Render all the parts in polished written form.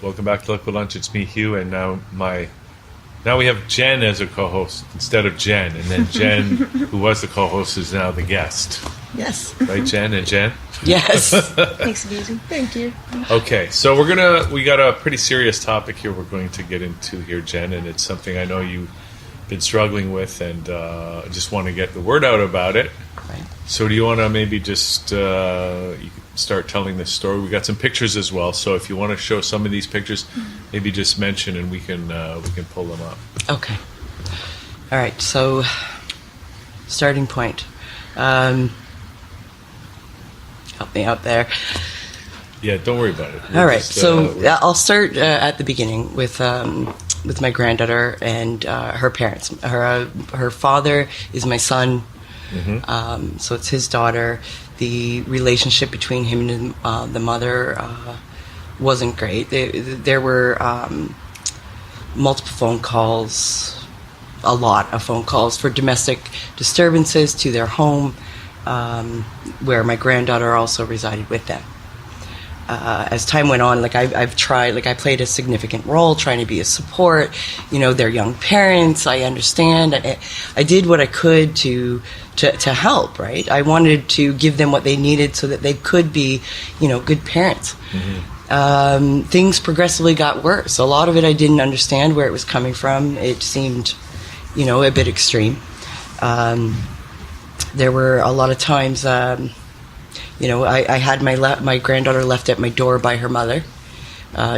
Welcome back to Liquid Lunch. It's me, Hugh, and now we have Jen as a co-host instead of Jen, and then Jen, who was the co-host, is now the guest. Yes. Right, Jen and Jen? Yes. Makes it easy. Thank you. Okay, so we got a pretty serious topic here we're going to get into here, Jen, and it's something I know you've been struggling with, and I just want to get the word out about it. Right. So do you want to maybe just you can start telling this story? We got some pictures as well, so if you want to show some of these pictures, maybe just mention and we can pull them up. Okay. All right. So, starting point. Help me out there. Yeah, don't worry about it. All right. I'll start at the beginning with my granddaughter and her parents. Her father is my son. Mm-hmm. So it's his daughter. The relationship between him and the mother wasn't great. There were multiple phone calls, a lot of phone calls for domestic disturbances to their home, where my granddaughter also resided with them. As time went on, I've tried, I played a significant role trying to be a support. They're young parents. I understand. I did what I could to help. Right. I wanted to give them what they needed so that they could be, good parents. Mm-hmm. Things progressively got worse. A lot of it I didn't understand where it was coming from. It seemed, a bit extreme. There were a lot of times. I had my granddaughter left at my door by her mother,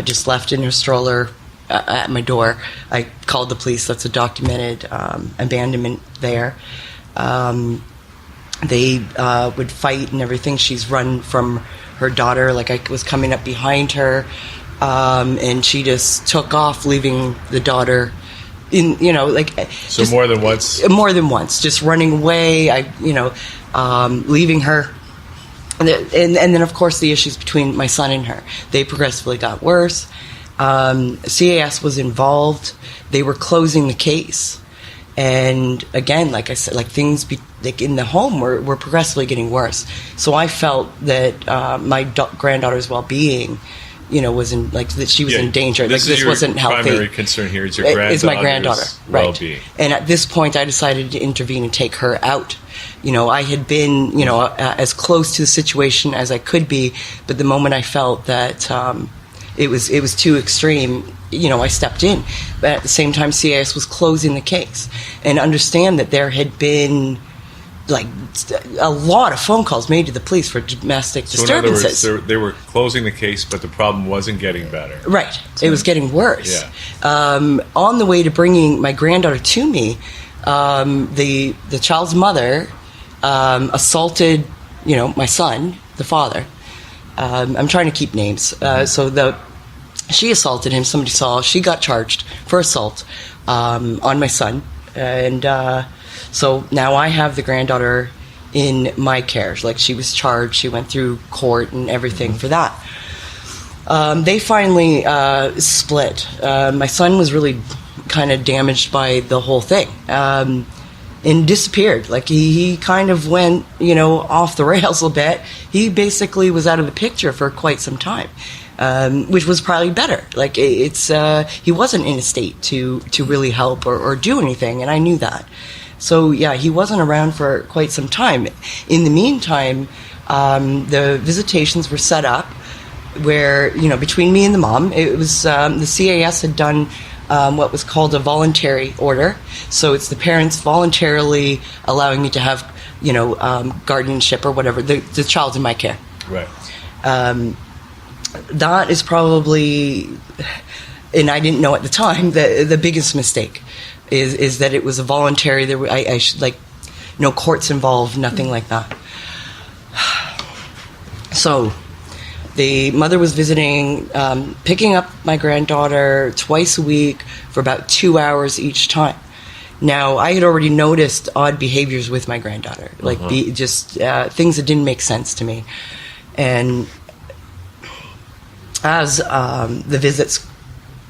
just left in her stroller at my door. I called the police. That's a documented abandonment there. They would fight and everything. She's run from her daughter. I was coming up behind her, and she just took off, leaving the daughter in, So more than once? More than once. Just running away, leaving her. And then, of course, the issues between my son and her. They progressively got worse. CAS was involved. They were closing the case. And again, like I said, things in the home were progressively getting worse. So I felt that my granddaughter's well-being, was in that she was in danger. This wasn't healthy. Primary concern here is your granddaughter's is my granddaughter, right? Well-being. And at this point, I decided to intervene and take her out. I had been, as close to the situation as I could be, but the moment I felt that it was too extreme, I stepped in. But at the same time, CAS was closing the case, and understand that there had been a lot of phone calls made to the police for domestic disturbances. So in other words, they were closing the case, but the problem wasn't getting better. Right, it was getting worse. Yeah. On the way to bringing my granddaughter to me, the child's mother assaulted, my son, the father. I'm trying to keep names. She assaulted him. Somebody saw. She got charged for assault on my son, and so now I have the granddaughter in my care. She was charged. She went through court and everything for that. They finally split. My son was really kind of damaged by the whole thing. And disappeared. He kind of went, off the rails a bit. He basically was out of the picture for quite some time, which was probably better. He wasn't in a state to really help or do anything, and I knew that. So yeah, he wasn't around for quite some time. In the meantime, the visitations were set up where, between me and the mom, it was the CAS had done what was called a voluntary order. So it's the parents voluntarily allowing me to have, guardianship or whatever. The child's in my care. Right. That is probably, and I didn't know at the time, the biggest mistake is that it was a voluntary. I should no courts involved, nothing like that. So the mother was visiting, picking up my granddaughter twice a week for about 2 hours each time. Now, I had already noticed odd behaviors with my granddaughter, things that didn't make sense to me. And as the visits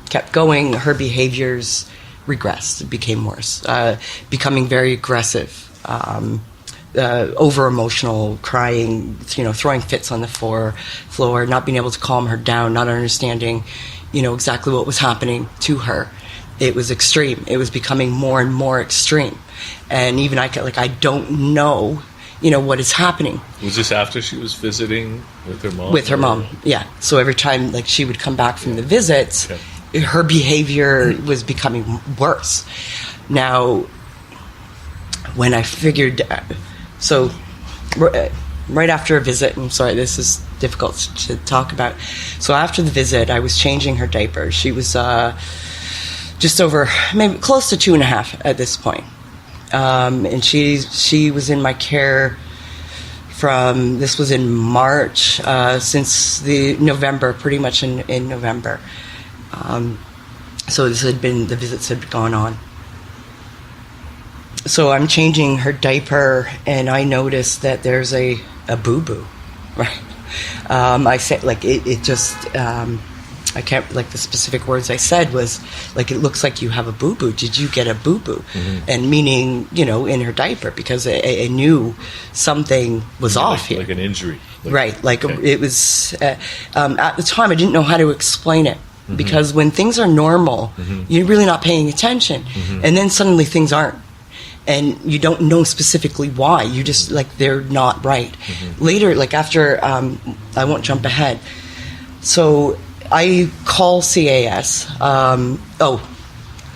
kept going, her behaviors regressed, became worse, becoming very aggressive. Over emotional, crying, throwing fits on the floor, not being able to calm her down, not understanding, exactly what was happening to her. It was extreme. It was becoming more and more extreme. And even I don't know, what is happening. Was this after she was visiting with her mom? With her mom, yeah. So every time, she would come back from the visits, her behavior was becoming worse. Now, when I figured... So, right after a visit, I'm sorry, this is difficult to talk about. So after the visit, I was changing her diaper. She was just over, maybe close to 2.5 at this point. And she was in my care this was in March, since the November, pretty much in November. So the visits had gone on. So I'm changing her diaper, and I noticed that there's a boo-boo, right? I said, it just, I can't, the specific words I said was, it looks like you have a boo-boo. Did you get a boo-boo? Mm-hmm. And meaning, in her diaper, because I knew something was off here. Like an injury. Right. It was, at the time, I didn't know how to explain it. Mm-hmm. Because when things are normal, mm-hmm. you're really not paying attention. Mm-hmm. And then suddenly things aren't. And you don't know specifically why. You just, they're not right. Mm-hmm. Later, after, I won't jump ahead. So I call CAS.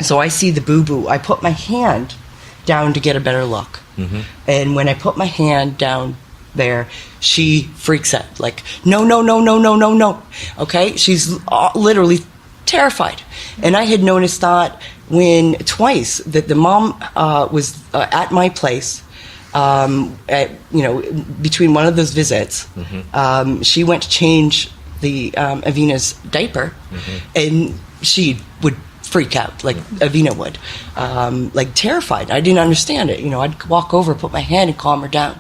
So I see the boo-boo. I put my hand down to get a better look. Mm-hmm. And when I put my hand down there, she freaks out. No, no, no, no, no, no, no. Okay? She's literally terrified. And I had noticed that twice that the mom was at my place, between one of those visits. Mm-hmm. She went to change the Avina's diaper, mm-hmm. and she would freak out like Avina would, terrified. I didn't understand it. I'd walk over, put my hand, and calm her down.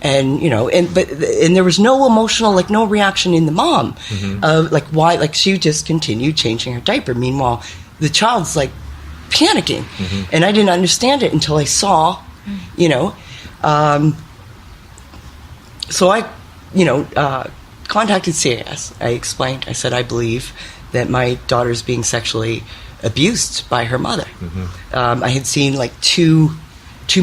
And there was no emotional, no reaction in the mom, mm-hmm. Why, she just continued changing her diaper. Meanwhile, the child's panicking, mm-hmm. and I didn't understand it until I saw, so I, contacted CAS. I explained. I said, I believe that my daughter's being sexually abused by her mother. Mm-hmm. I had seen too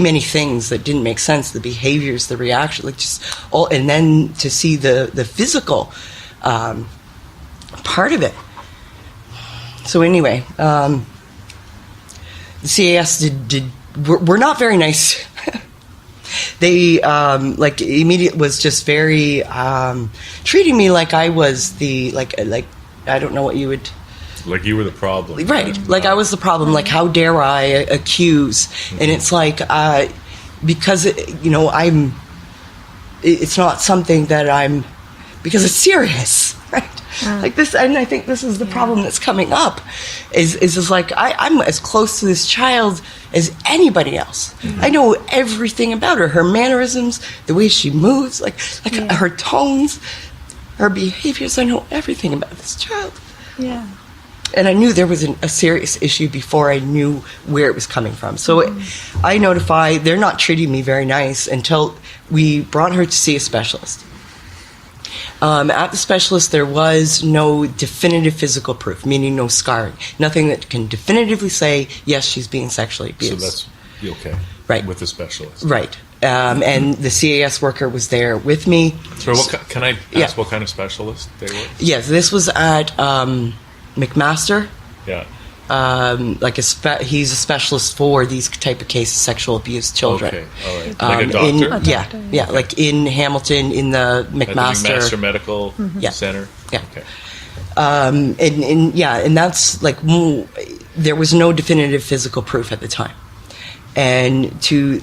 many things that didn't make sense. The behaviors, the reaction, and then to see the physical part of it. So anyway, the CAS were not very nice. They immediate was just very treating me like I was the I don't know what you would. Like you were the problem. Right. I was the problem. How dare I accuse? Mm-hmm. And it's because, I'm, it's not something that because it's serious, right? This, and I think this is the problem that's coming up, is just I'm as close to this child as anybody else. Mm-hmm. I know everything about her mannerisms, the way she moves, her tones, her behaviors. I know everything about this child. Yeah. And I knew there was a serious issue before I knew where it was coming from. So I notified, they're not treating me very nice until we brought her to see a specialist. At the specialist, there was no definitive physical proof, meaning no scarring. Nothing that can definitively say, yes, she's being sexually abused. So that's okay. Right. With the specialist. Right. And the CAS worker was there with me. So can I ask what kind of specialist they were? Yes, this was at McMaster. Yeah. He's a specialist for these type of cases, sexual abuse children. Okay, all right. Like a doctor? Yeah, in Hamilton, in the McMaster. At the McMaster Medical Center? Yeah. Okay. And that's there was no definitive physical proof at the time. And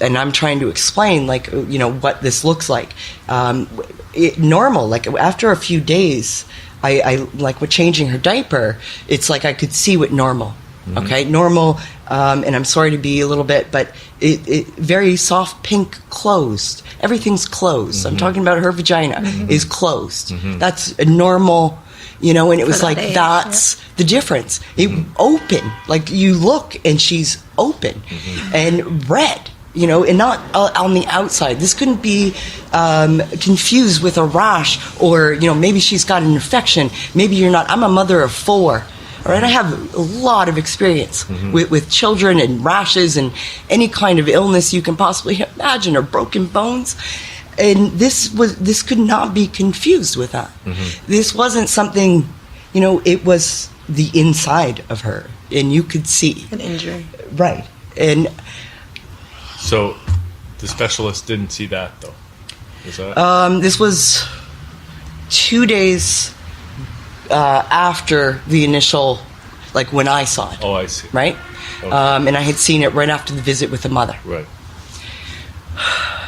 I'm trying to explain, what this looks like. Normal, after a few days, I with changing her diaper, it's I could see what normal, mm-hmm. okay, normal, and I'm sorry to be a little bit, but it very soft pink closed. Everything's closed. Mm-hmm. I'm talking about her vagina mm-hmm. is closed. Mm-hmm. That's a normal, and it was that's the difference. It open, you look and she's open mm-hmm. and red. And not on the outside. This couldn't be confused with a rash or, maybe she's got an infection. Maybe you're not. I'm a mother of 4. All right, I have a lot of experience with children and rashes and any kind of illness you can possibly imagine, or broken bones. And this could not be confused with that. This wasn't something, it was the inside of her, and you could see An injury. right. And So the specialist didn't see that, though. Is that? this was 2 days after the initial, like when I saw it. Oh, I see. Right? Okay. And I had seen it right after the visit with the mother. Right.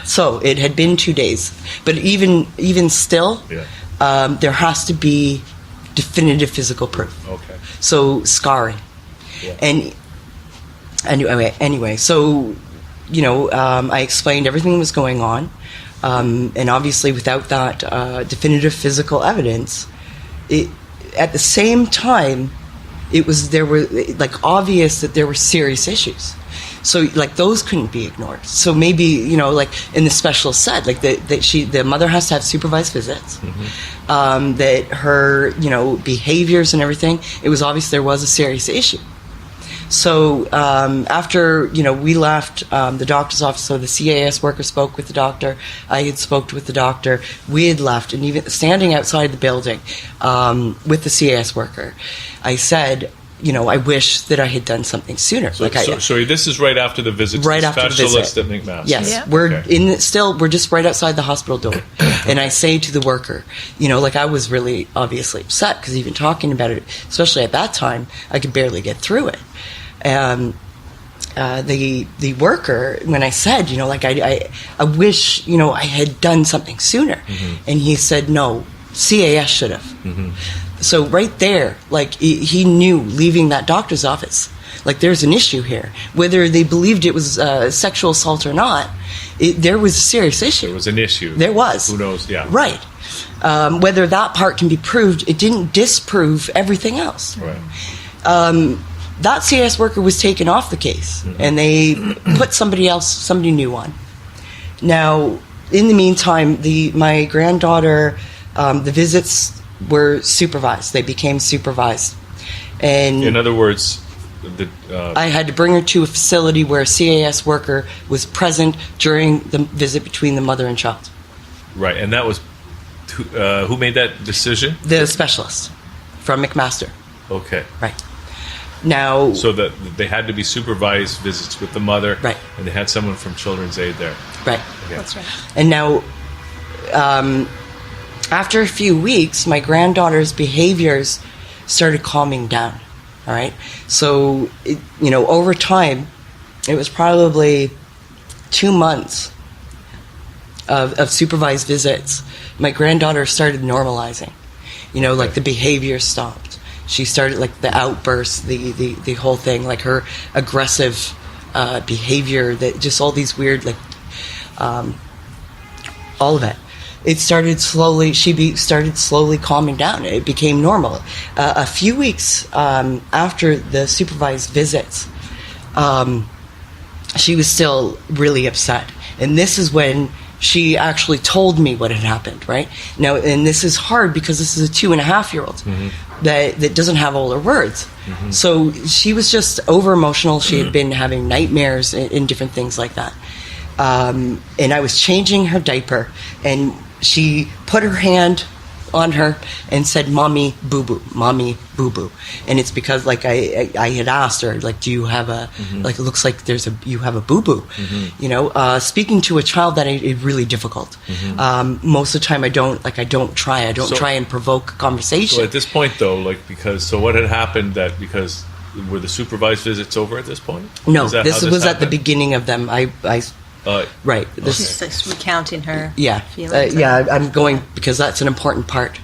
So it had been 2 days. But even still, Yeah. there has to be definitive physical proof. Okay. So scarring. Yeah. And anyway, so, I explained everything that was going on. And obviously without that definitive physical evidence, at the same time, there were obvious that there were serious issues. So those couldn't be ignored. So maybe, and the specialist said the mother has to have supervised visits, that her, behaviors and everything, it was obvious there was a serious issue. So after, we left the doctor's office, so the CAS worker spoke with the doctor, I had spoke with the doctor, we had left, and even standing outside the building with the CAS worker, I said, I wish that I had done something sooner. So this is right after the visit to Right the after the specialist visit. at McMaster. Yes, Yeah. we're just right outside the hospital door, and I say to the worker, I was really obviously upset because even talking about it, especially at that time, I could barely get through it. The worker, when I said, I wish, I had done something sooner, and he said, no, CAS should have. So right there, he knew leaving that doctor's office, there's an issue here. Whether they believed it was sexual assault or not, there was a serious issue. There was an issue. There was. Who knows? Yeah. Right. Whether that part can be proved, it didn't disprove everything else. Right. That CS worker was taken off the case, and they put somebody new on. Now, in the meantime, my granddaughter, the visits were supervised. They became supervised. And In other words, I had to bring her to a facility where a CAS worker was present during the visit between the mother and child. right, and that was who made that decision? The specialist from McMaster. Okay. Right. Now, So that they had to be supervised visits with the mother, Right. and they had someone from Children's Aid there. right. Okay. That's right. And now, after a few weeks, my granddaughter's behaviors started calming down. All right. So, over time, it was probably 2 months of supervised visits. My granddaughter started normalizing. The behavior stopped. She started the outbursts, the whole thing, her aggressive behavior, that just all these weird all of it. It started slowly. Started slowly calming down. It became normal. A few weeks after the supervised visits, she was still really upset, and this is when she actually told me what had happened. Right now, and this is hard because this is a 2.5-year-old that doesn't have all her words. So she was just over emotional. She had been having nightmares and different things like that. And I was changing her diaper, and she put her hand on her and said, "Mommy, boo boo, mommy, boo boo." And it's because I had asked her, do you have a it looks like you have a boo boo. Speaking to a child that is really difficult. Most of the time I don't try and provoke a conversation. So at this point, though, what had happened? Because were the supervised visits over at this point? No, Is that this how was at the happened? beginning of them. Right. She's just recounting her Yeah, feelings. I'm going because that's an important part.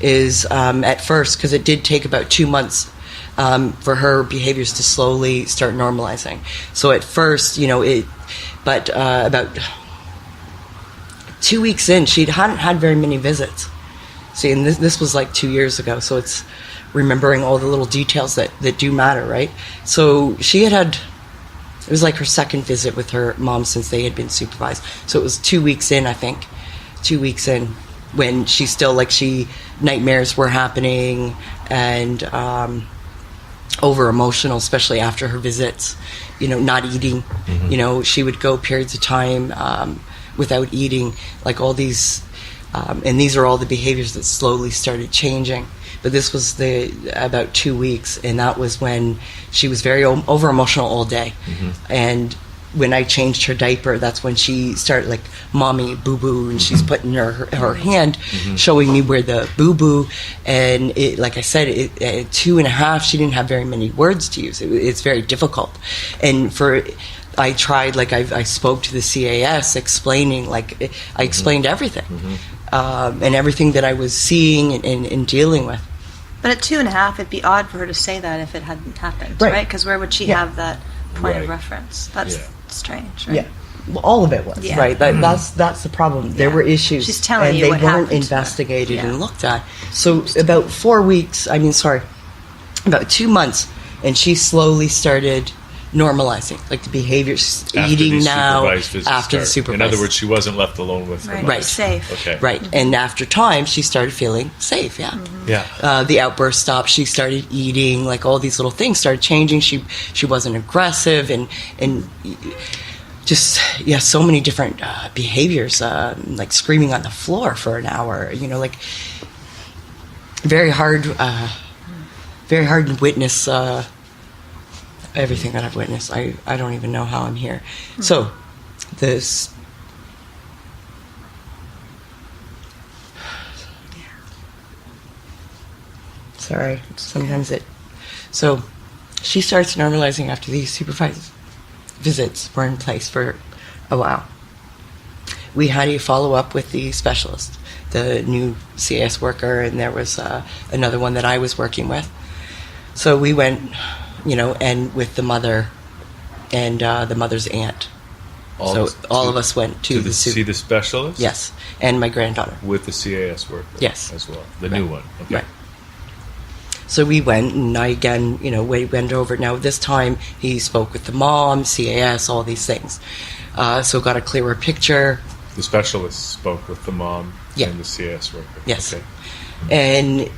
Is at first, because it did take about 2 months for her behaviors to slowly start normalizing. So at first, but about 2 weeks in, she hadn't had very many visits. See, and this was 2 years ago, so it's remembering all the little details that do matter, right? So she had it was her second visit with her mom since they had been supervised. So it was 2 weeks in, I think. 2 weeks in, when she still, nightmares were happening, and over emotional, especially after her visits, not eating. She would go periods of time without eating, like all these, and these are all the behaviors that slowly started changing. But this was about 2 weeks, and that was when she was very over emotional all day. And when I changed her diaper, that's when she started like, "Mommy, boo boo," and she's putting her hand, showing me where the boo boo. And it, like I said, at 2.5, she didn't have very many words to use. It's very difficult. And I tried, like I spoke to the CAS, explaining, like I explained everything, and everything that I was seeing and dealing with. But at 2.5, it'd be odd for her to say that if it hadn't happened, right? Because where would she have that point of reference? That's strange, right? Yeah. Well, all of it was, right? That's the problem. There were issues. She's telling you they what weren't happened to her. investigated and looked at. So about 4 weeks, about 2 months, and she slowly started normalizing, like the behaviors, eating now after the supervised. In other words, she wasn't left alone with her. Right. Safe. Okay. Right. And after time, she started feeling safe. Yeah. Yeah. The outburst stopped. She started eating. Like all these little things started changing. She wasn't aggressive and just so many different behaviors. Like screaming on the floor for an hour. Like very hard to witness. Everything that I've witnessed, I don't even know how I'm here. So, this. Sorry, sometimes it. So, she starts normalizing after these supervised visits were in place for a while. We had a follow up with the specialist, the new CAS worker, and there was another one that I was working with. So we went. And with the mother and the mother's aunt. All of us went to see the specialist? Yes, and my granddaughter. With the CAS worker? Yes. As well. The new one? Okay. Right. So we went, and I again, we went over. Now this time he spoke with the mom, CAS, all these things. So got a clearer picture. The specialist spoke with the mom and the CAS worker? Yes. Okay. And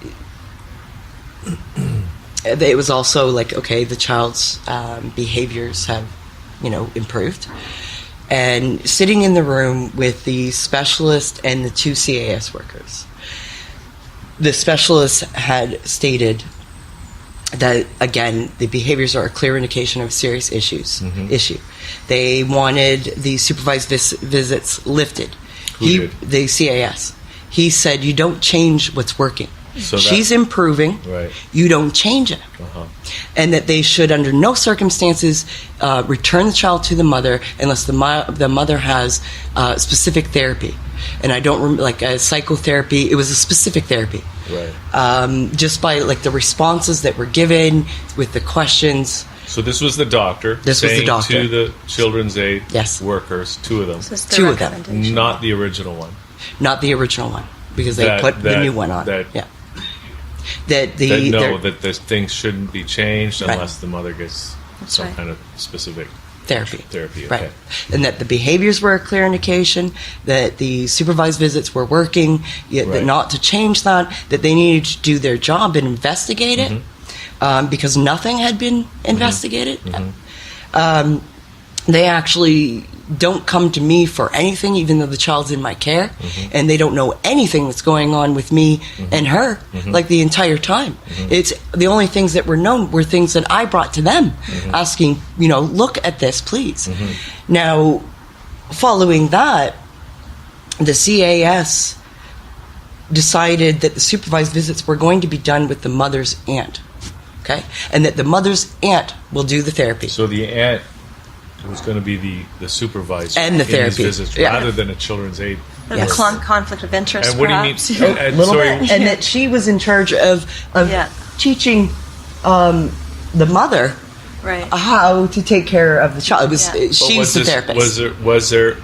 it was also like, okay, the child's behaviors have, improved. And sitting in the room with the specialist and the 2 CAS workers, the specialist had stated that, again, the behaviors are a clear indication of serious issue. They wanted the supervised visits lifted. Who did? The CAS. He said, you don't change what's working. So she's improving. Right. You don't change it. And that they should, under no circumstances, return the child to the mother unless the mother has specific therapy. And I don't remember, like psychotherapy. It was a specific therapy. Right. Just by like the responses that were given with the questions. So this was the doctor. This was the doctor to the children's aid Yes. workers, 2 of them. This is the 2 of them. recommendation. Not the original one. Not the original one, because they put the new one on. That the things shouldn't be changed unless the mother gets some kind of specific therapy. Okay. Right. And that the behaviors were a clear indication, that the supervised visits were working, that not to change that they needed to do their job and investigate it, because nothing had been investigated. They actually don't come to me for anything, even though the child's in my care, and they don't know anything that's going on with me and her, like the entire time. It's the only things that were known were things that I brought to them, asking, look at this, please. Now, following that, the CAS decided that the supervised visits were going to be done with the mother's aunt, okay, and that the mother's aunt will do the therapy. So the aunt was going to be the supervisor and the therapy, visits, rather than a children's aid. Yes. Conflict of interest. And what perhaps. do you mean? And And that she was in charge of teaching the mother how to take care of the child. It was she's the therapist. Was there?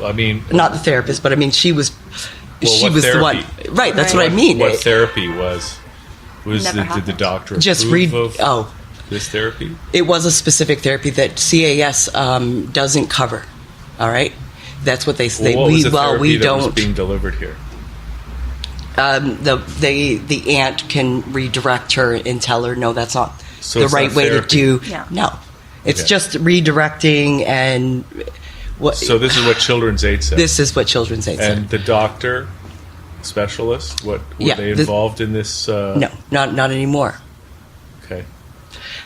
I mean, not the therapist, but I mean she was. She was therapy? The one, right? That's what I mean. What therapy was? Did the doctor just approve read? Of this therapy? It was a specific therapy that CAS doesn't cover. All right, that's what they say. What was the therapy we that don't. Was being delivered here. The aunt can redirect her and tell her, no, that's not So the it's right not way to therapy. do. Yeah. No, it's Okay. just redirecting and what. So this is what Children's Aid said. This is what Children's Aid said. And the doctor, specialist, were Yeah, they involved in this? No, not anymore. Okay.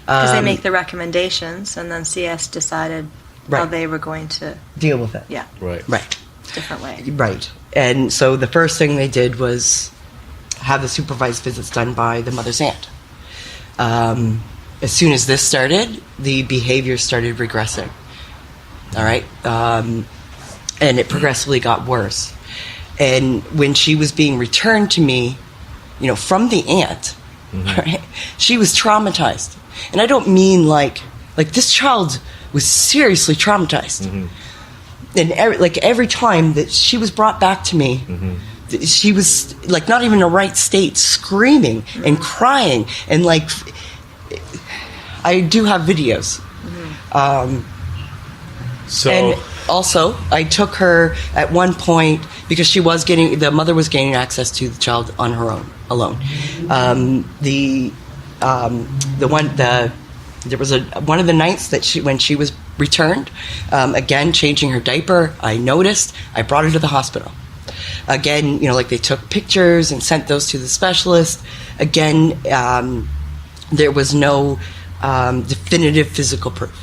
Because they make the recommendations, and then CS decided how Right. they were going to, Deal with it. yeah, Right. Right. different way. Right. And so the first thing they did was have the supervised visits done by the mother's aunt. As soon as this started, the behavior started regressing. All right. And it progressively got worse. And when she was being returned to me, from the aunt, right, she was traumatized. And I don't mean like this child was seriously traumatized. And every time that she was brought back to me, she was like not even in the right state, screaming and crying, and like I do have videos. So And also, I took her at one point because the mother was gaining access to the child on her own, alone. There was one of the nights that when she was returned, again changing her diaper. I noticed. I brought her to the hospital. Again, they took pictures and sent those to the specialist. Again, there was no definitive physical proof.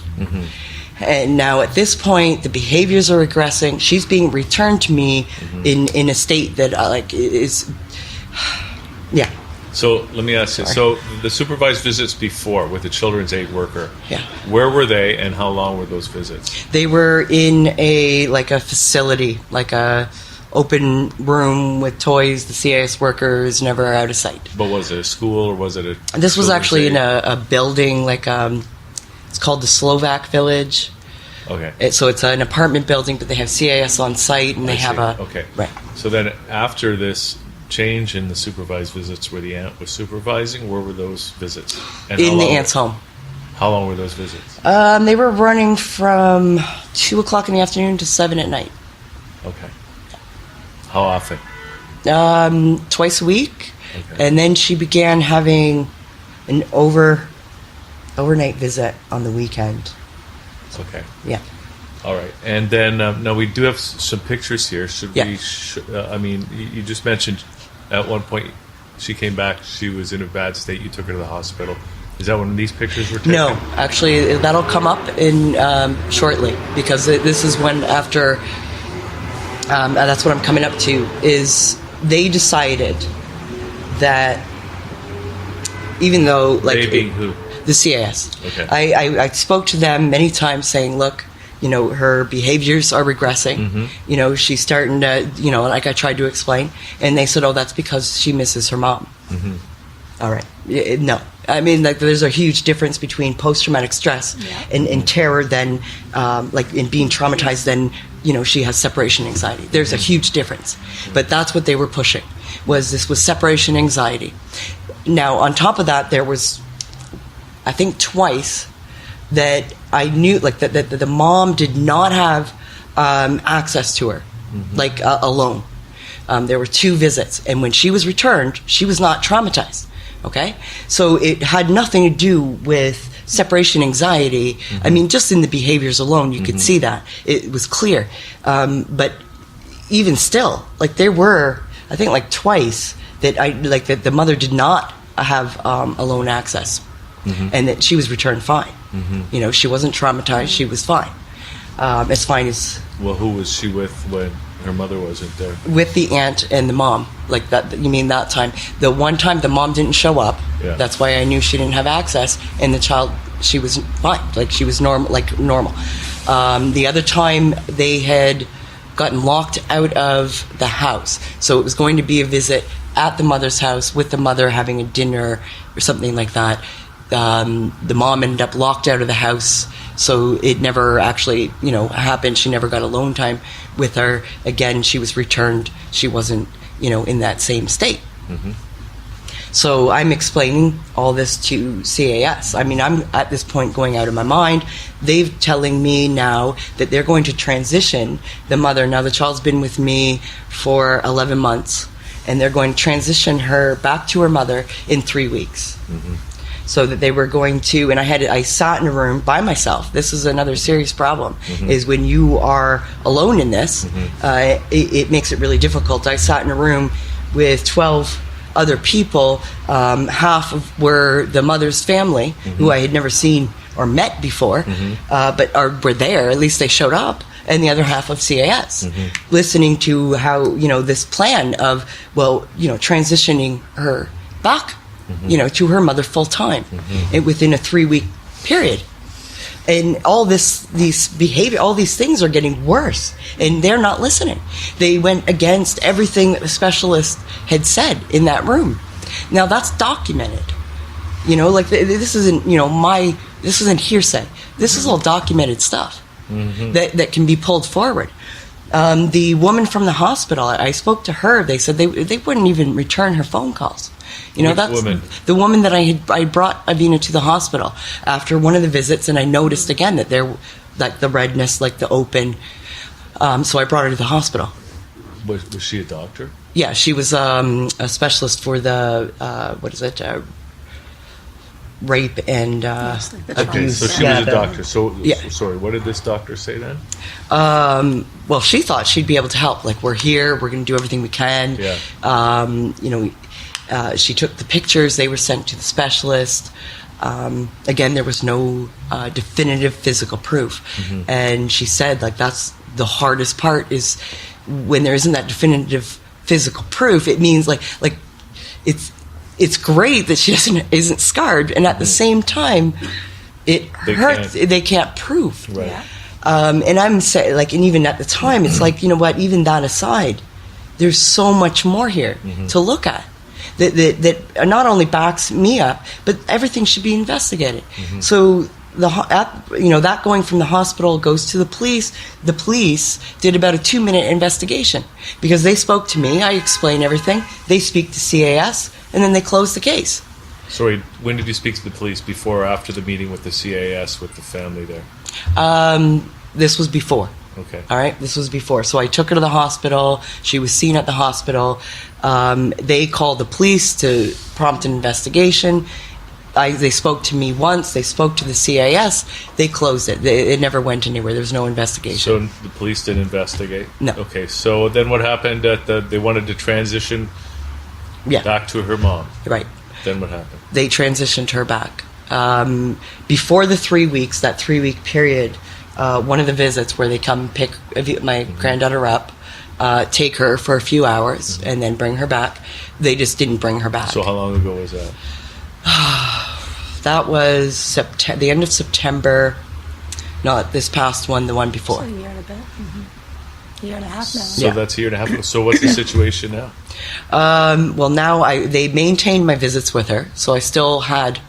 And now at this point, the behaviors are regressing. She's being returned to me in a state that is, yeah. So let me ask you. So the supervised visits before with the Children's Aid worker, Yeah. where were they and how long were those visits? They were in a facility, like a open room with toys. The CAS workers never out of sight. But was it a school or was it a? This was Children's actually Aid? in a building, it's called the Slovak Village. Okay. So it's an apartment building, but they have CAS on site, and they I have see. a Okay. right. So then after this change in the supervised visits where the aunt was supervising, where were those visits? And how In the long- aunt's home. How long were those visits? They were running from 2:00 in the afternoon to 7 at night. Okay. How often? Twice a week. Okay. And then she began having an overnight visit on the weekend. Okay. Yeah. All right. And then now we do have some pictures here. Should Yeah. we? I mean, you just mentioned at one point she came back. She was in a bad state. You took her to the hospital. Is that when these pictures were taken? No, actually, that'll come up in shortly, because this is when after. That's what I'm coming up to. Is they decided that even though They being who? the CAS, Okay. I spoke to them many times saying, look, her behaviors are regressing. She's starting to, like I tried to explain, and they said, oh, that's because she misses her mom. All right. No. I mean, there's a huge difference between post-traumatic stress and terror than, in being traumatized, then, she has separation anxiety. There's a huge difference. But that's what they were pushing, was separation anxiety. Now, on top of that, there was, I think, twice that I knew, that the mom did not have access to her, alone. There were 2 visits. And when she was returned, she was not traumatized. Okay? So it had nothing to do with separation anxiety. I mean, just in the behaviors alone, you could see that. It was clear. But even still, there were, I think, twice that that the mother did not have alone access. And that she was returned fine. She wasn't traumatized. She was fine. As fine as... Well, who was she with when her mother wasn't there? With the aunt and the mom. That, you mean that time. The one time the mom didn't show up, that's why I knew she didn't have access, and the child, she was fine. She was normal. The other time, they had gotten locked out of the house. So it was going to be a visit at the mother's house with the mother having a dinner or something like that. The mom ended up locked out of the house, so it never actually, happened. She never got alone time with her. Again, she was returned. She wasn't, in that same state. So I'm explaining all this to CAS. I mean, I'm at this point going out of my mind. They're telling me now that they're going to transition the mother. Now, the child's been with me for 11 months, and they're going to transition her back to her mother in 3 weeks. so that they were going to, and I sat in a room by myself. This is another serious problem, is when you are alone in this, it makes it really difficult. I sat in a room with 12 other people, half of were the mother's family, who I had never seen or met before, but were there, at least they showed up, and the other half of CAS, listening to how, this plan of, transitioning her back, to her mother full time, and within a 3-week period. And all these behavior, all these things are getting worse, and they're not listening. They went against everything that the specialist had said in that room. Now that's documented. This isn't, this isn't hearsay. This is all documented stuff that can be pulled forward. The woman from the hospital, I spoke to her. They said they wouldn't even return her phone calls. That's woman? The woman that I brought Avina to the hospital after one of the visits, and I noticed again that there, like the redness, like the open. So I brought her to the hospital. Was she a doctor? Yeah, she was a specialist for the rape and abuse. So she was a doctor. Sorry, what did this doctor say then? Well, she thought she'd be able to help. Like, we're here, we're going to do everything we can. Yeah. She took the pictures, they were sent to the specialist. Again, there was no definitive physical proof. And she said, that's the hardest part, is when there isn't that definitive physical proof. It means like it's great that she isn't scarred, and at the same time, it hurts. They can't prove. Right. Yeah. And I'm saying, and even at the time, it's what, even that aside, there's so much more here to look at that not only backs me up, but everything should be investigated. So that going from the hospital goes to the police. The police did about a 2-minute investigation because they spoke to me. I explained everything. They speak to CAS, and then they close the case. Sorry, when did you speak to the police? Before or after the meeting with the CAS with the family there? This was before. Okay. All right, this was before. So I took her to the hospital. She was seen at the hospital. They called the police to prompt an investigation. They spoke to me once. They spoke to the CAS. They closed it. It never went anywhere. There was no investigation. So the police didn't investigate? No. Okay, so then what happened? They wanted to transition back to her mom. Right. Then what happened? They transitioned her back. Before the 3 weeks, that 3-week period, one of the visits where they come pick my granddaughter up, take her for a few hours, and then bring her back, they just didn't bring her back. So how long ago was that? That was the end of September, not this past one, the one before. So a year and a bit. A year and a half now. So that's a year and a half ago. So what's the situation now? Well, now they maintained my visits with her, so I still had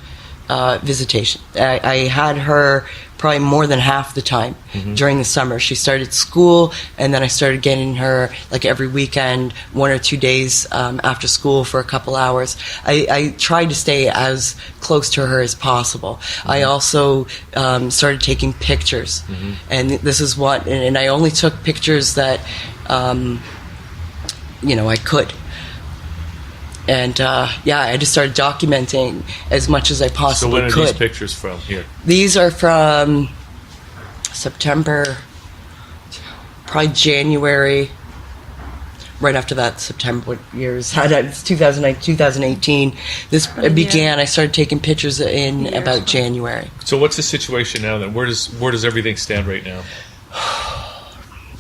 visitation. I had her probably more than half the time during the summer. She started school, and then I started getting her every weekend, 1 or 2 days after school for a couple hours. I tried to stay as close to her as possible. I also started taking pictures, and this is what, and I only took pictures that I could. And I just started documenting as much as I possibly could. So when are these pictures from here? These are from September, probably January. Right after that, September. What years? It's 2009, 2018. This began. I started taking pictures in about January. So what's the situation now then? Where does everything stand right now?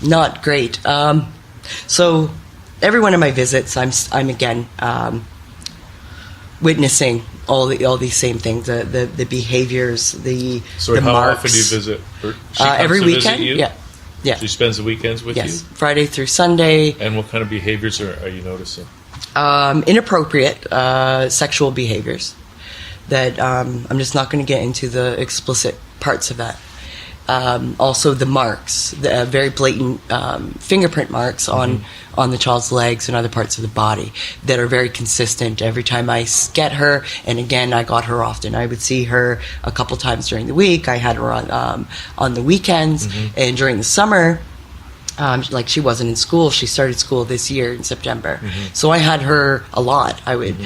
Not great. So. Every one of my visits, I'm again witnessing all these same things, the behaviors, the Sorry, the how marks. often do you visit? She comes every to weekend. Visit you? Yeah. She spends the weekends with you. Yes, Friday through Sunday. And what kind of behaviors are you noticing? Inappropriate sexual behaviors. That I'm just not going to get into the explicit parts of that. Also the marks, the very blatant fingerprint marks on the child's legs and other parts of the body that are very consistent every time I get her. And again, I got her often. I would see her a couple times during the week. I had her on the weekends, and during the summer, she wasn't in school. She started school this year in September, so I had her a lot. I would.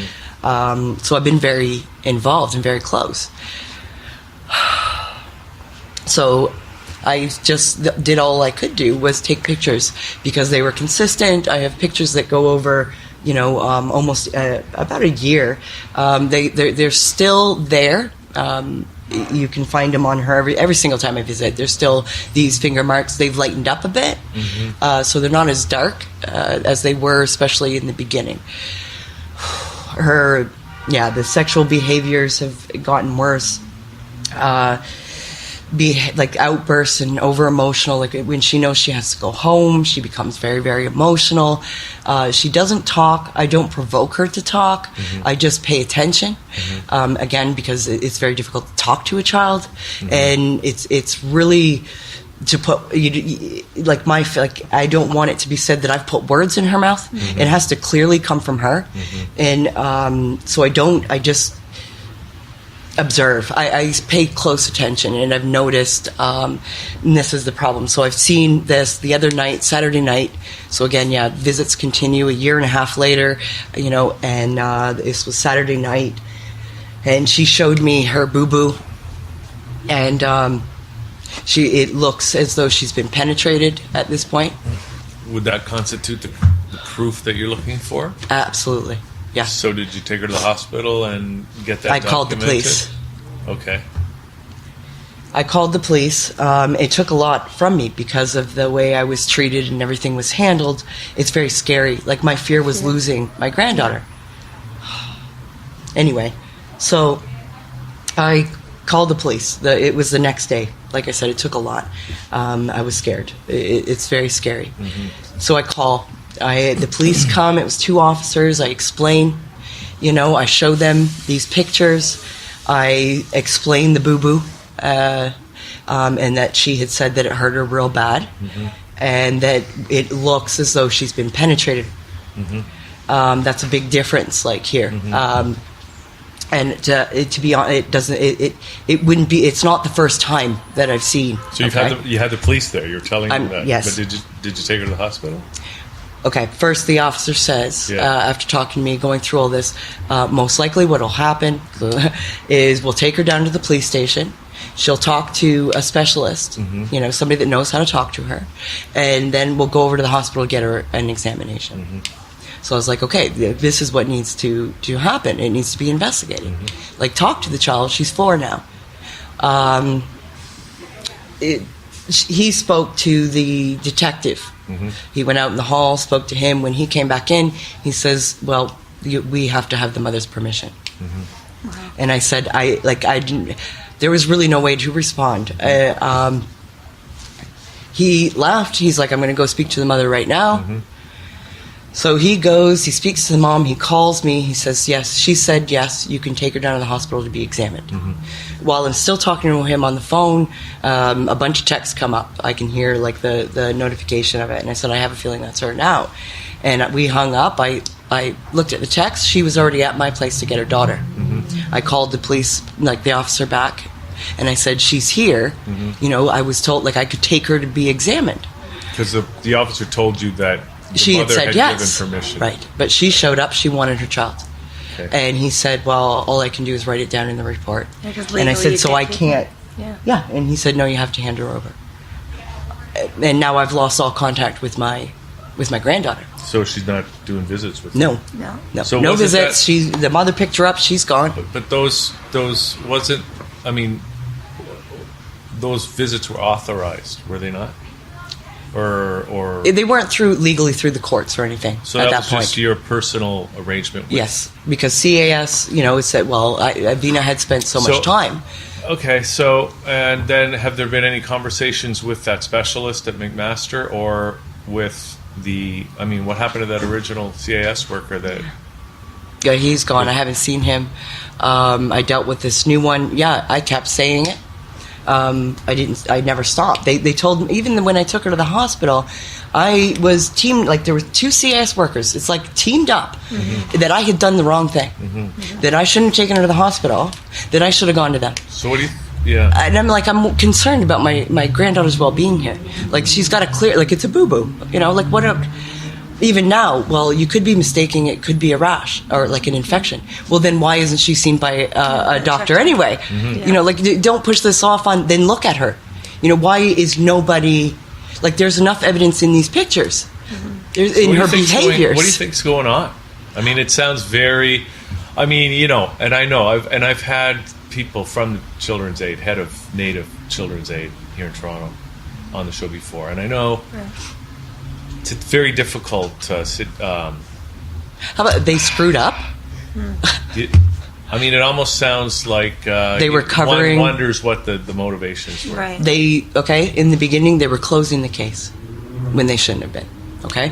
So I've been very involved and very close. So I just did all I could do was take pictures because they were consistent. I have pictures that go over, almost about a year. They're still there. You can find them on her every single time I visit. There's still these finger marks. They've lightened up a bit, so they're not as dark as they were, especially in the beginning. The sexual behaviors have gotten worse. Like outbursts and over emotional. Like when she knows she has to go home, she becomes very, very emotional. She doesn't talk. I don't provoke her to talk. I just pay attention. Again, because it's very difficult to talk to a child, and it's really to put I don't want it to be said that I've put words in her mouth. It has to clearly come from her, and so I just observe. I pay close attention, and I've noticed and this is the problem. So I've seen this the other night, Saturday night. So again, visits continue a year and a half later, and this was Saturday night, and she showed me her boo-boo, and it looks as though she's been penetrated at this point. Would that constitute the proof that you're looking for? Absolutely. Yeah. So did you take her to the hospital and get that documented? I called the police. Okay. I called the police. It took a lot from me because of the way I was treated and everything was handled. It's very scary. Like, my fear was losing my granddaughter. Anyway, so I called the police. It was the next day. Like I said, it took a lot. I was scared. It's very scary. So I call. The police come. It was 2 officers. I explain, I show them these pictures. I explain the boo-boo, and that she had said that it hurt her real bad, and that it looks as though she's been penetrated. That's a big difference, like here. And to be honest, it wouldn't be. It's not the first time that I've seen. So you had the police there. You're telling them that. Yes. But did you take her to the hospital? Okay, first the officer says, after talking to me, going through all this, most likely what will happen is we'll take her down to the police station. She'll talk to a specialist, somebody that knows how to talk to her, and then we'll go over to the hospital to get her an examination. So I was like, okay, this is what needs to happen. It needs to be investigated. Like, talk to the child. She's 4 now. He spoke to the detective. He went out in the hall, spoke to him. When he came back in, he says, well, we have to have the mother's permission. Wow. And I said, I didn't, there was really no way to respond. He left. He's like, I'm going to go speak to the mother right now. So he goes, he speaks to the mom, he calls me, he says, yes, she said, yes, you can take her down to the hospital to be examined. While I'm still talking to him on the phone, a bunch of texts come up. I can hear like the notification of it, and I said, I have a feeling that's her now. And we hung up. I looked at the text. She was already at my place to get her daughter. I called the police, like the officer back, and I said, she's here. I was told like I could take her to be examined. Because the officer told you that she had said yes, given permission. Right? But she showed up. She wanted her child, and he said, "Well, all I can do is write it down in the report." And I said, "So I can't." Yeah, and he said, "No, you have to hand her over." And now I've lost all contact with my granddaughter. So she's not doing visits with you? No. So no visits. The mother picked her up. She's gone. But those wasn't. I mean, those visits were authorized, were they not? Or they weren't legally through the courts or anything. So at that was point. Just your personal arrangement. Yes, because CAS, it said, well, Avina had spent so much time. Okay, so and then have there been any conversations with that specialist at McMaster or with what happened to that original CAS worker that? Yeah, he's gone. I haven't seen him. I dealt with this new one. Yeah, I kept saying it. I never stopped. They told me, even when I took her to the hospital, I was teamed, like there were 2 CAS workers. It's like teamed up that I had done the wrong thing, that I shouldn't have taken her to the hospital, that I should have gone to them. So what do you, And I'm concerned about my granddaughter's well-being here. Like she's got a clear, like it's a boo-boo, like even now, well, you could be mistaking it could be a rash or like an infection. Well, then why isn't she seen by a doctor anyway? You know, like, don't push this off on, then look at her. You know, why is nobody, like, there's enough evidence in these pictures, in her behaviors. What do you think's going on? I mean, it sounds very, I mean, you know, and I know, I've had people from Children's Aid, head of Native Children's Aid here in Toronto, on the show before, and I know it's very difficult. How about they screwed up? I mean, it almost sounds like they were covering. One wonders what the motivations were. Right. In the beginning, they were closing the case when they shouldn't have been. Okay,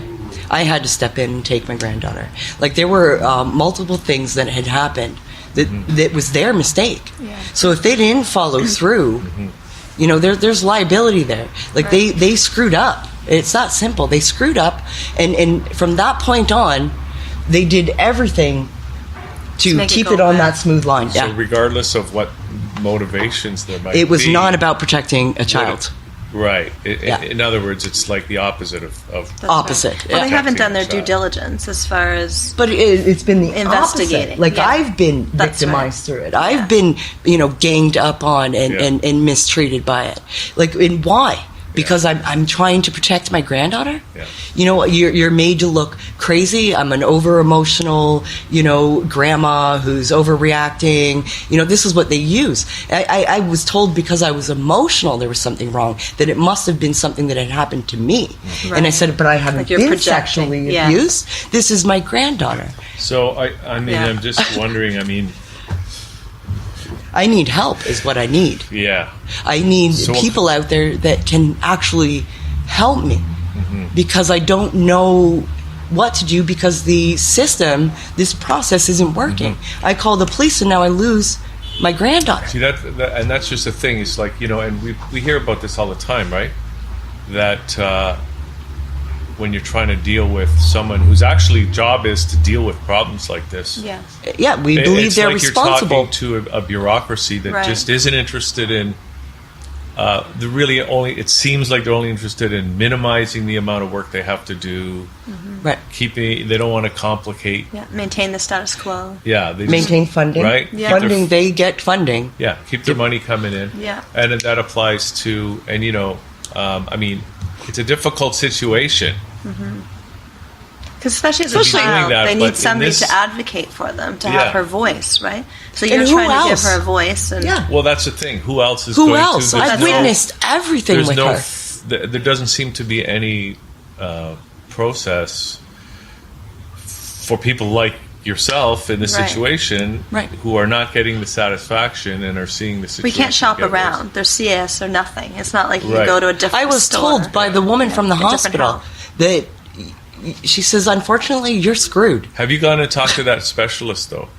I had to step in and take my granddaughter. Like, there were multiple things that had happened that was their mistake. Yeah. So if they didn't follow through, you know, there's liability there. Like, they screwed up. It's that simple. They screwed up, and from that point on, they did everything to keep it on that smooth line. So regardless of what motivations there might be. It was not about protecting a child. Right. In other words, it's like the opposite of opposite. Right. Well, they haven't done their due diilligence as far as. But it's been the investigating. Opposite. Like, I've been victimized through it. I've been, you know, ganged up on and mistreated by it. Like, and why? Because I'm trying to protect my granddaughter. Yeah. You know, you're made to look crazy. I'm an over emotional, you know, grandma who's overreacting. You know, this is what they use. I was told because I was emotional there was something wrong, that it must have been something that had happened to me. Right. And I said, but I haven't been sexually abused. This is my granddaughter. So I mean, I'm just wondering. I mean, I need help is what I need. Yeah. I need people out there that can actually help me because I don't know what to do because the system, this process isn't working. I call the police and now I lose my granddaughter. See, and that's just the thing. It's like, you know, and we hear about this all the time, right? That when you're trying to deal with someone whose actually job is to deal with problems like this. Yeah, we believe they're responsible. It's like you're talking to a bureaucracy that just isn't interested in it seems like they're only interested in minimizing the amount of work they have to do. Right. They don't want to complicate. Yeah, maintain the status quo. Yeah. They maintain funding. Right? Yeah. Funding, they get funding. Yeah, keep their money coming in. Yeah. And that applies to, and you know, I mean, it's a difficult situation. Because especially as a child, they need somebody to advocate for them, to have her voice, right? So you're trying to give her a voice. And well, that's the thing. Who else is going to? I've witnessed everything with her. There doesn't seem to be any process for people like yourself in this situation who are not getting the satisfaction and are seeing the situation. We can't shop around. There's CAS or nothing. It's not like you can go to a different store. I was told by the woman from the hospital that she says, unfortunately, you're screwed. Have you gone and talked to that specialist, though?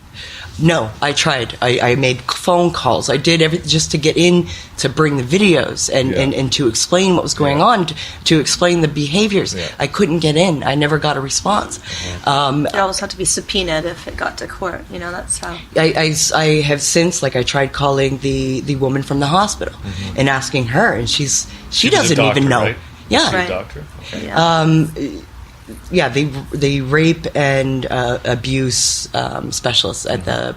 No, I tried. I made phone calls. I did everything just to get in, to bring the videos and to explain what was going on, to explain the behaviors. I couldn't get in. I never got a response. It always had to be subpoenaed if it got to court. You know, that's how. I have since, like, I tried calling the woman from the hospital and asking her, and she doesn't even know. Right? Yeah. She's a doctor. Okay. Yeah. The rape and abuse specialists at the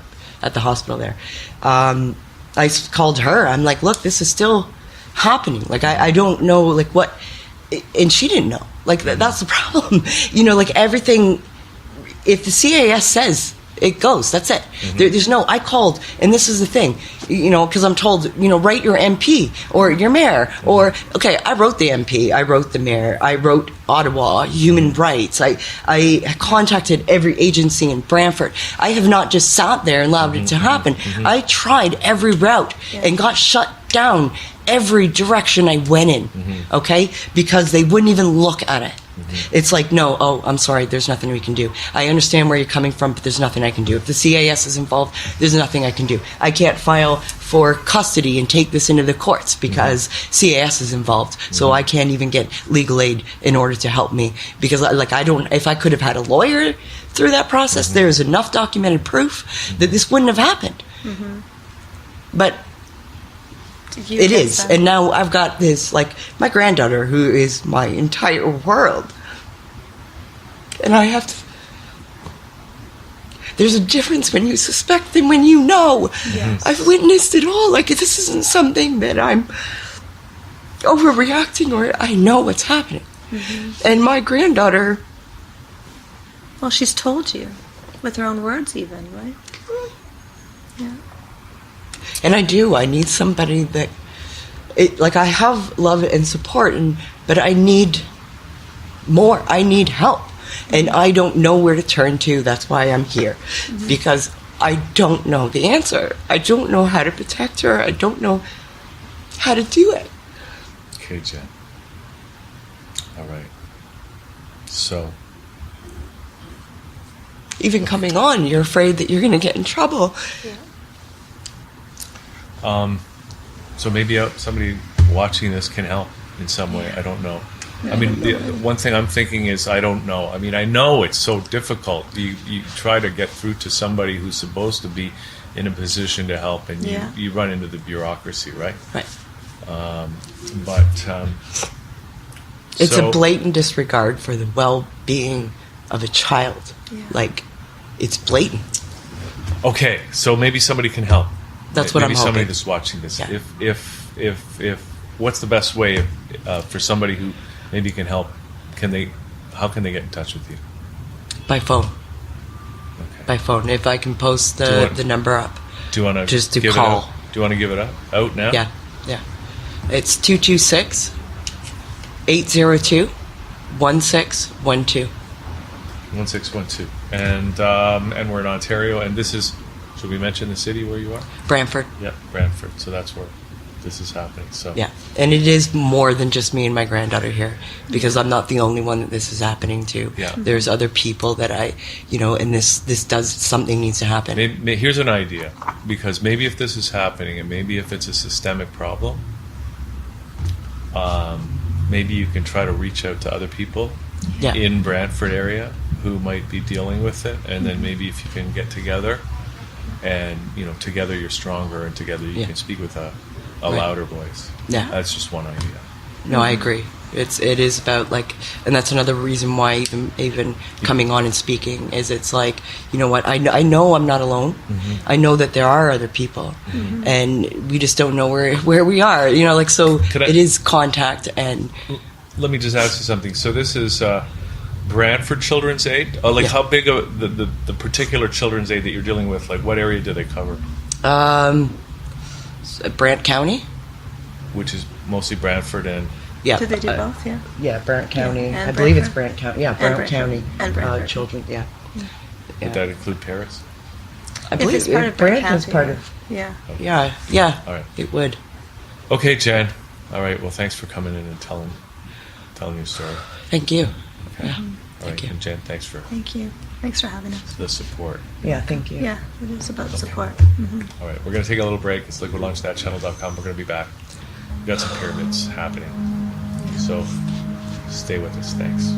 hospital there. I called her. I'm like, look, this is still happening. Like, I don't know, like, what, and she didn't know. Like, that's the problem. You know, like, everything. If the CAS says it goes, that's it. There's no. I called, and this is the thing. You know, because I'm told, you know, write your MP or your mayor or I wrote the MP, I wrote the mayor, I wrote Ottawa Human Rights. I contacted every agency in Brantford. I have not just sat there and allowed it to happen. I tried every route and got shut down every direction I went in. Because they wouldn't even look at it. It's like, no, I'm sorry, there's nothing we can do. I understand where you're coming from, but there's nothing I can do. If the CAS is involved, there's nothing I can do. I can't file for custody and take this into the courts because CAS is involved. So I can't even get legal aid in order to help me because, like, if I could have had a lawyer through that process, there's enough documented proof that this wouldn't have happened. But it is. And now I've got this, like, my granddaughter, who is my entire world. And I have to... There's a difference when you suspect than when you know. Yes. I've witnessed it all. Like, this isn't something that I'm overreacting, or I know what's happening. Mm-hmm. And my granddaughter... Well, she's told you. With her own words even, right? Yeah. And I do. I need somebody that... I have love and support, but I need more. I need help. And I don't know where to turn to. That's why I'm here. Mm-hmm. Because I don't know the answer. I don't know how to protect her. I don't know how to do it. Okay, Jen. All right. So... Even coming on, you're afraid that you're going to get in trouble. Yeah. So maybe somebody watching this can help in some way. I don't know. I mean, the one thing I'm thinking is I don't know. I mean, I know it's so difficult. You try to get through to somebody who's supposed to be in a position to help, and you run into the bureaucracy, right? Right. It's a blatant disregard for the well-being of a child. Yeah. It's blatant. Okay, so maybe somebody can help. That's what I'm hoping. Maybe somebody that's watching this. Yeah. If what's the best way for somebody who maybe can help? How can they get in touch with you? By phone. Okay. By phone. If I can post the number up. Do you want to just to call? Do you want to give it out now? Yeah. It's 226-802-1612. 1612. And we're in Ontario, and this is, should we mention the city where you are? Brantford. Yeah, Brantford. So that's where this is happening. So yeah, and it is more than just me and my granddaughter here, because I'm not the only one that this is happening to. Yeah. There's other people that and something needs to happen. Maybe, here's an idea, because maybe if this is happening, and maybe if it's a systemic problem, maybe you can try to reach out to other people in Brantford area who might be dealing with it, and then maybe if you can get together, and together you're stronger, and together you can speak with a louder voice. Yeah, that's just one idea. No, I agree. It is about and that's another reason why even coming on and speaking is it's what, I know I'm not alone. Mm-hmm. I know that there are other people, and we just don't know where we are. It is contact. And let me just ask you something. So this is Brantford Children's Aid. How big of the particular Children's Aid that you're dealing with? What area do they cover? Brant County, which is mostly Brantford and. Yeah. Do they do both? Yeah. Yeah, Brant County. And I believe it's Brant County. Yeah, Brant County. And Brantford. Children. Yeah. Would that include Paris? I believe it's part of Brant is part of. Yeah. Okay. Yeah. All right. It would. Okay, Jen. All right. Well, thanks for coming in and telling your story. Thank you. Okay. Yeah. All right. Thank you. And Jen, thanks for. Thank you. Thanks for having us. The support. Yeah. Thank you. Yeah, it is about support. Mm-hmm. All right. We're going to take a little break. It's liquidlaunchthatchannel.com. We're going to be back. We've got some pyramids happening. So stay with us. Thanks.